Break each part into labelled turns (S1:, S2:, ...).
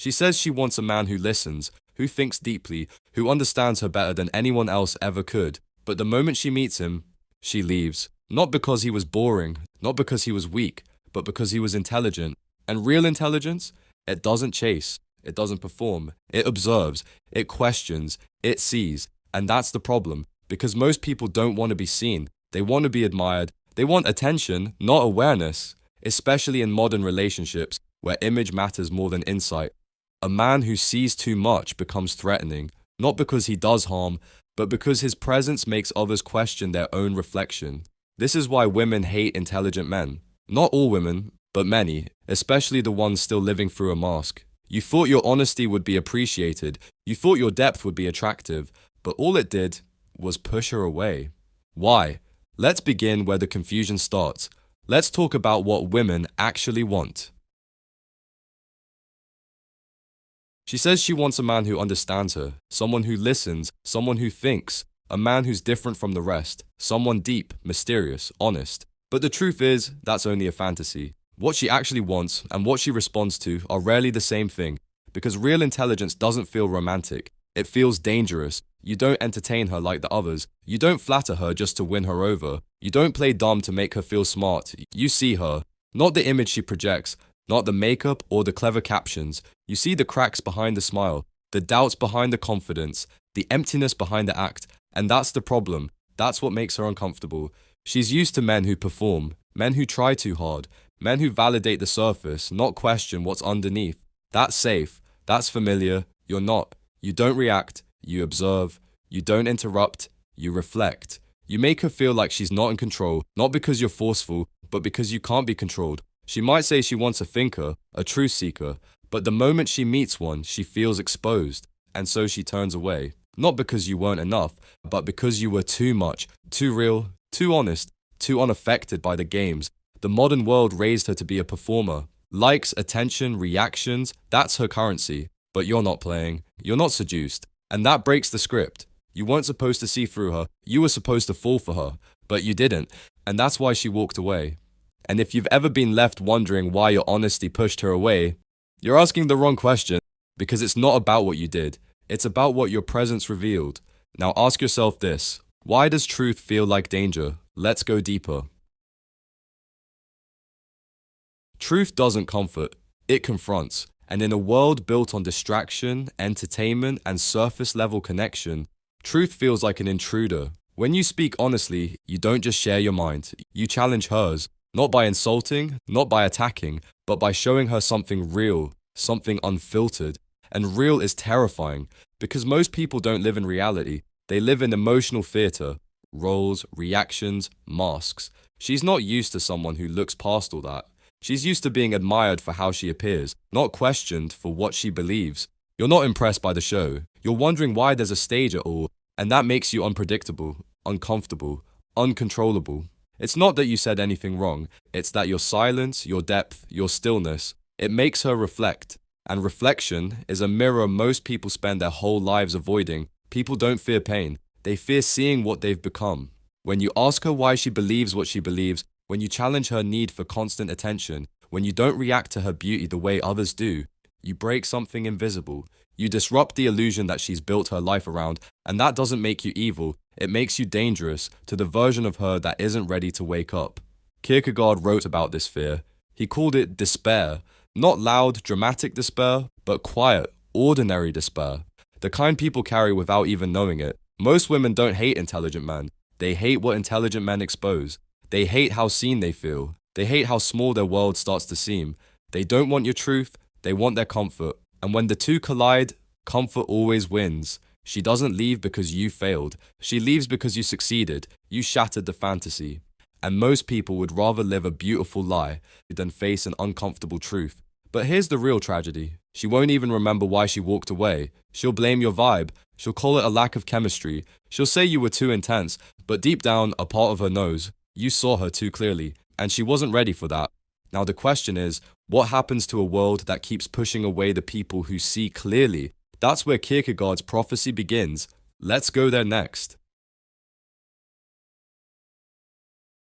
S1: She says she wants a man who listens, who thinks deeply, who understands her better than anyone else ever could. But the moment she meets him, she leaves. Not because he was boring, not because he was weak, but because he was intelligent. And real intelligence? It doesn't chase, it doesn't perform, it observes, it questions, it sees. And that's the problem, because most people don't want to be seen. They want to be admired. They want attention, not awareness, especially in modern relationships where image matters more than insight. A man who sees too much becomes threatening, not because he does harm, but because his presence makes others question their own reflection. This is why women hate intelligent men. Not all women, but many, especially the ones still living through a mask. You thought your honesty would be appreciated, you thought your depth would be attractive, but all it did was push her away. Why? Let's begin where the confusion starts. Let's talk about what women actually want. She says she wants a man who understands her, someone who listens, someone who thinks, a man who's different from the rest, someone deep, mysterious, honest. But the truth is, that's only a fantasy. What she actually wants and what she responds to are rarely the same thing, because real intelligence doesn't feel romantic. It feels dangerous. You don't entertain her like the others. You don't flatter her just to win her over. You don't play dumb to make her feel smart. You see her, not the image she projects, not the makeup or the clever captions. You see the cracks behind the smile, the doubts behind the confidence, the emptiness behind the act. And that's the problem. That's what makes her uncomfortable. She's used to men who perform, men who try too hard, men who validate the surface, not question what's underneath. That's safe. That's familiar. You're not. You don't react. You observe. You don't interrupt. You reflect. You make her feel like she's not in control, not because you're forceful, but because you can't be controlled. She might say she wants a thinker, a truth seeker, but the moment she meets one, she feels exposed, and so she turns away. Not because you weren't enough, but because you were too much, too real, too honest, too unaffected by the games. The modern world raised her to be a performer. Likes, attention, reactions, that's her currency. But you're not playing. You're not seduced. And that breaks the script. You weren't supposed to see through her. You were supposed to fall for her. But you didn't. And that's why she walked away. And if you've ever been left wondering why your honesty pushed her away, you're asking the wrong question, because it's not about what you did. It's about what your presence revealed. Now ask yourself this. Why does truth feel like danger? Let's go deeper. Truth doesn't comfort. It confronts. And in a world built on distraction, entertainment, and surface-level connection, truth feels like an intruder. When you speak honestly, you don't just share your mind. You challenge hers. Not by insulting, not by attacking, but by showing her something real, something unfiltered. And real is terrifying, because most people don't live in reality. They live in emotional theater, roles, reactions, masks. She's not used to someone who looks past all that. She's used to being admired for how she appears, not questioned for what she believes. You're not impressed by the show. You're wondering why there's a stage at all, and that makes you unpredictable, uncomfortable, uncontrollable. It's not that you said anything wrong, it's that your silence, your depth, your stillness, it makes her reflect. And reflection is a mirror most people spend their whole lives avoiding. People don't fear pain, they fear seeing what they've become. When you ask her why she believes what she believes, when you challenge her need for constant attention, when you don't react to her beauty the way others do, you break something invisible. You disrupt the illusion that she's built her life around, and that doesn't make you evil. It makes you dangerous to the version of her that isn't ready to wake up. Kierkegaard wrote about this fear. He called it despair. Not loud, dramatic despair, but quiet, ordinary despair. The kind people carry without even knowing it. Most women don't hate intelligent men. They hate what intelligent men expose. They hate how seen they feel. They hate how small their world starts to seem. They don't want your truth, they want their comfort. And when the two collide, comfort always wins. She doesn't leave because you failed. She leaves because you succeeded. You shattered the fantasy. And most people would rather live a beautiful lie than face an uncomfortable truth. But here's the real tragedy. She won't even remember why she walked away. She'll blame your vibe. She'll call it a lack of chemistry. She'll say you were too intense, but deep down, a part of her knows. You saw her too clearly, and she wasn't ready for that. Now the question is, what happens to a world that keeps pushing away the people who see clearly? That's where Kierkegaard's prophecy begins. Let's go there next.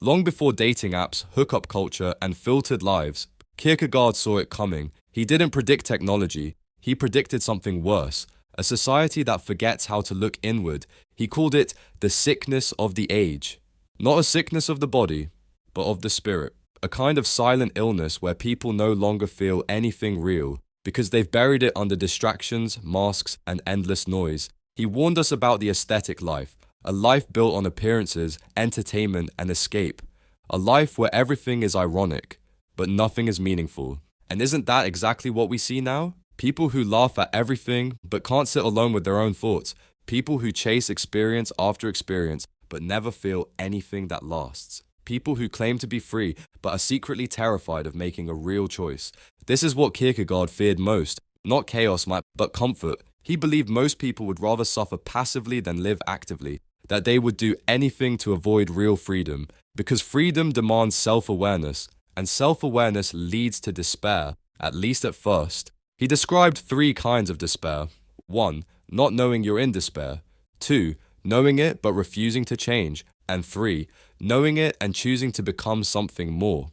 S1: Long before dating apps, hookup culture, and filtered lives, Kierkegaard saw it coming. He didn't predict technology. He predicted something worse, a society that forgets how to look inward. He called it the sickness of the age. Not a sickness of the body, but of the spirit. A kind of silent illness where people no longer feel anything real because they've buried it under distractions, masks, and endless noise. He warned us about the aesthetic life, a life built on appearances, entertainment, and escape. A life where everything is ironic, but nothing is meaningful. And isn't that exactly what we see now? People who laugh at everything, but can't sit alone with their own thoughts. People who chase experience after experience, but never feel anything that lasts. People who claim to be free, but are secretly terrified of making a real choice. This is what Kierkegaard feared most. Not chaos, but comfort. He believed most people would rather suffer passively than live actively, that they would do anything to avoid real freedom, because freedom demands self-awareness, and self-awareness leads to despair, at least at first. He described 3 kinds of despair. 1. Not knowing you're in despair. 2. Knowing it but refusing to change. And 3. Knowing it and choosing to become something more.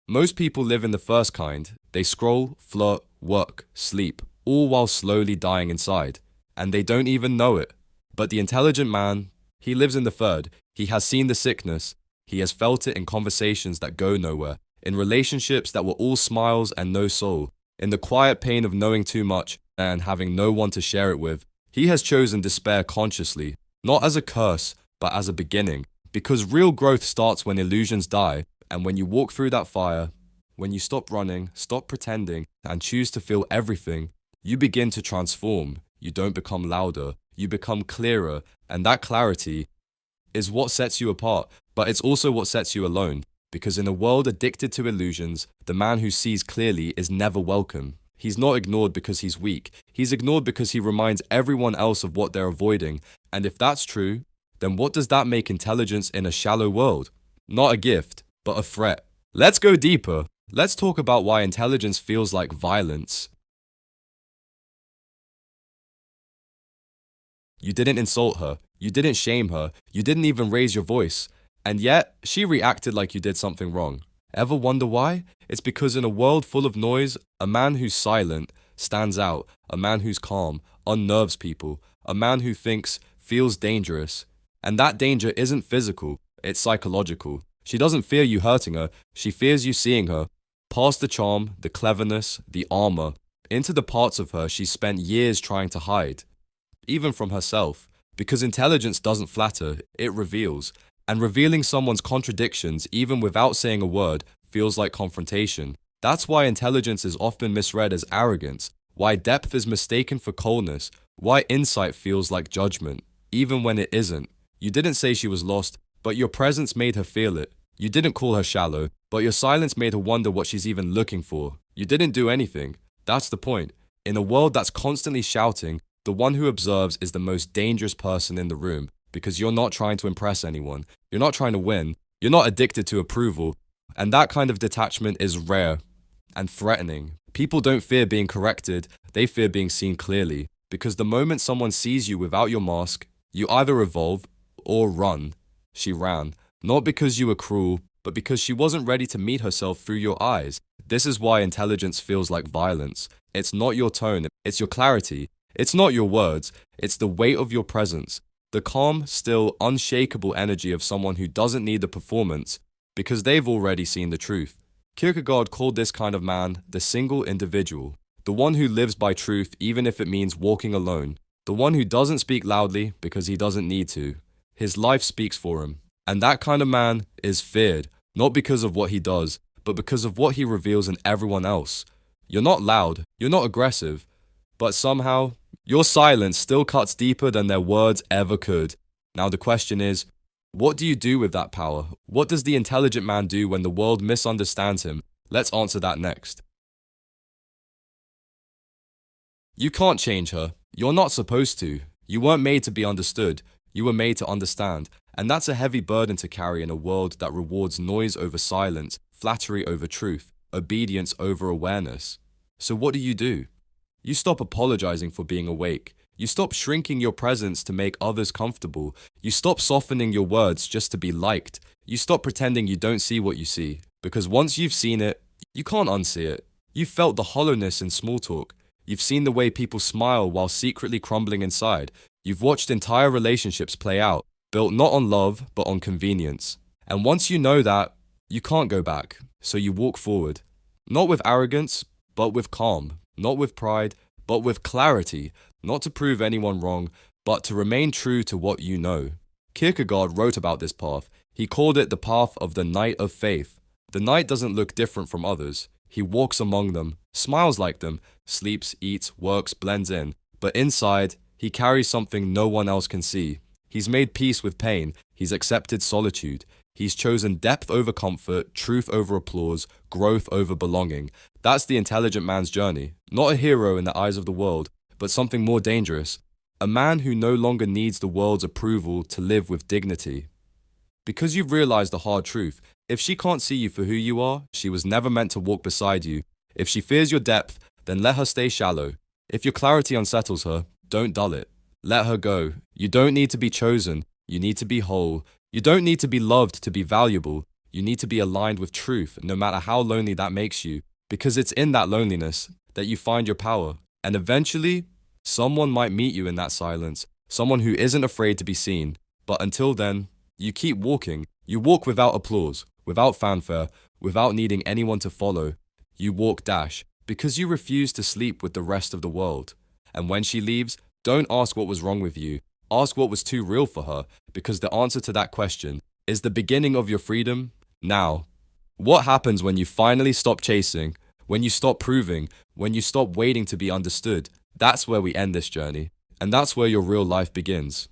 S1: Most people live in the first kind. They scroll, flirt, work, sleep, all while slowly dying inside. And they don't even know it. But the intelligent man, he lives in the third. He has seen the sickness. He has felt it in conversations that go nowhere, in relationships that were all smiles and no soul, in the quiet pain of knowing too much and having no one to share it with. He has chosen despair consciously, not as a curse, but as a beginning. Because real growth starts when illusions die, and when you walk through that fire, when you stop running, stop pretending, and choose to feel everything, you begin to transform. You don't become louder, you become clearer, and that clarity is what sets you apart, but it's also what sets you alone. Because in a world addicted to illusions, the man who sees clearly is never welcome. He's not ignored because he's weak. He's ignored because he reminds everyone else of what they're avoiding. And if that's true, then what does that make intelligence in a shallow world? Not a gift, but a threat. Let's go deeper. Let's talk about why intelligence feels like violence. You didn't insult her. You didn't shame her. You didn't even raise your voice. And yet, she reacted like you did something wrong. Ever wonder why? It's because in a world full of noise, a man who's silent stands out. A man who's calm unnerves people. A man who thinks feels dangerous. And that danger isn't physical, it's psychological. She doesn't fear you hurting her, she fears you seeing her. Past the charm, the cleverness, the armor, into the parts of her she's spent years trying to hide. Even from herself. Because intelligence doesn't flatter, it reveals. And revealing someone's contradictions, even without saying a word, feels like confrontation. That's why intelligence is often misread as arrogance, why depth is mistaken for coldness, why insight feels like judgment, even when it isn't. You didn't say she was lost, but your presence made her feel it. You didn't call her shallow, but your silence made her wonder what she's even looking for. You didn't do anything. That's the point. In a world that's constantly shouting, the one who observes is the most dangerous person in the room, because you're not trying to impress anyone. You're not trying to win. You're not addicted to approval. And that kind of detachment is rare and threatening. People don't fear being corrected, they fear being seen clearly. Because the moment someone sees you without your mask, you either evolve or run. She ran, not because you were cruel, but because she wasn't ready to meet herself through your eyes. This is why intelligence feels like violence. It's not your tone, it's your clarity. It's not your words, it's the weight of your presence. The calm, still, unshakable energy of someone who doesn't need the performance, because they've already seen the truth. Kierkegaard called this kind of man the single individual, the one who lives by truth even if it means walking alone, the one who doesn't speak loudly because he doesn't need to. His life speaks for him. And that kind of man is feared, not because of what he does, but because of what he reveals in everyone else. You're not loud, you're not aggressive, but somehow, your silence still cuts deeper than their words ever could. Now the question is, what do you do with that power? What does the intelligent man do when the world misunderstands him? Let's answer that next. You can't change her. You're not supposed to. You weren't made to be understood. You were made to understand. And that's a heavy burden to carry in a world that rewards noise over silence, flattery over truth, obedience over awareness. So what do? You stop apologizing for being awake. You stop shrinking your presence to make others comfortable. You stop softening your words just to be liked. You stop pretending you don't see what you see. Because once you've seen it, you can't unsee it. You felt the hollowness in small talk. You've seen the way people smile while secretly crumbling inside. You've watched entire relationships play out, built not on love, but on convenience. And once you know that, you can't go back, so you walk forward. Not with arrogance, but with calm. Not with pride, but with clarity. Not to prove anyone wrong, but to remain true to what you know. Kierkegaard wrote about this path. He called it the path of the knight of faith. The knight doesn't look different from others. He walks among them, smiles like them, sleeps, eats, works, blends in. But inside, he carries something no one else can see. He's made peace with pain. He's accepted solitude. He's chosen depth over comfort, truth over applause, growth over belonging. That's the intelligent man's journey. Not a hero in the eyes of the world, but something more dangerous. A man who no longer needs the world's approval to live with dignity. Because you've realized the hard truth, if she can't see you for who you are, she was never meant to walk beside you. If she fears your depth, then let her stay shallow. If your clarity unsettles her, don't dull it. Let her go. You don't need to be chosen. You need to be whole. You don't need to be loved to be valuable. You need to be aligned with truth, no matter how lonely that makes you, because it's in that loneliness that you find your power. And eventually, someone might meet you in that silence, someone who isn't afraid to be seen. But until then, you keep walking. You walk without applause, without fanfare, without needing anyone to follow. You walk dash, because you refuse to sleep with the rest of the world. And when she leaves, don't ask what was wrong with you. Ask what was too real for her, because the answer to that question is the beginning of your freedom now. What happens when you finally stop chasing, when you stop proving, when you stop waiting to be understood? That's where we end this journey, and that's where your real life begins.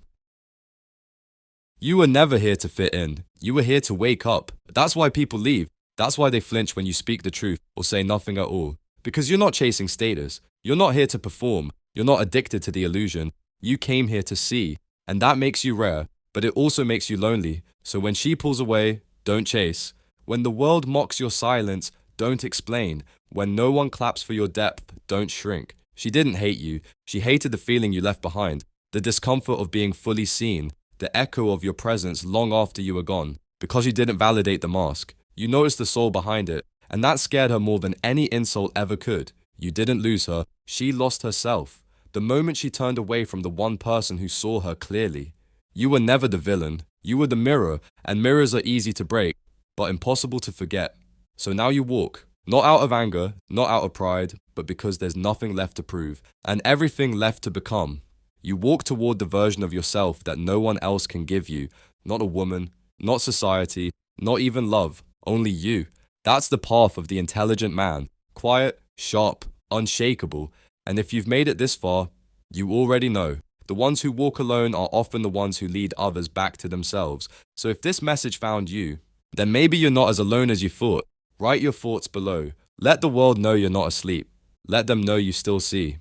S1: You were never here to fit in. You were here to wake up. That's why people leave. That's why they flinch when you speak the truth or say nothing at all. Because you're not chasing status. You're not here to perform. You're not addicted to the illusion. You came here to see, and that makes you rare, but it also makes you lonely. So when she pulls away, don't chase. When the world mocks your silence, don't explain. When no one claps for your depth, don't shrink. She didn't hate you. She hated the feeling you left behind, the discomfort of being fully seen, the echo of your presence long after you were gone. Because you didn't validate the mask. You noticed the soul behind it, and that scared her more than any insult ever could. You didn't lose her. She lost herself. The moment she turned away from the one person who saw her clearly. You were never the villain. You were the mirror, and mirrors are easy to break, but impossible to forget. So now you walk, not out of anger, not out of pride, but because there's nothing left to prove, and everything left to become. You walk toward the version of yourself that no one else can give you. Not a woman, not society, not even love, only you. That's the path of the intelligent man. Quiet, sharp, unshakable. And if you've made it this far, you already know. The ones who walk alone are often the ones who lead others back to themselves. So if this message found you, then maybe you're not as alone as you thought. Write your thoughts below. Let the world know you're not asleep. Let them know you still see.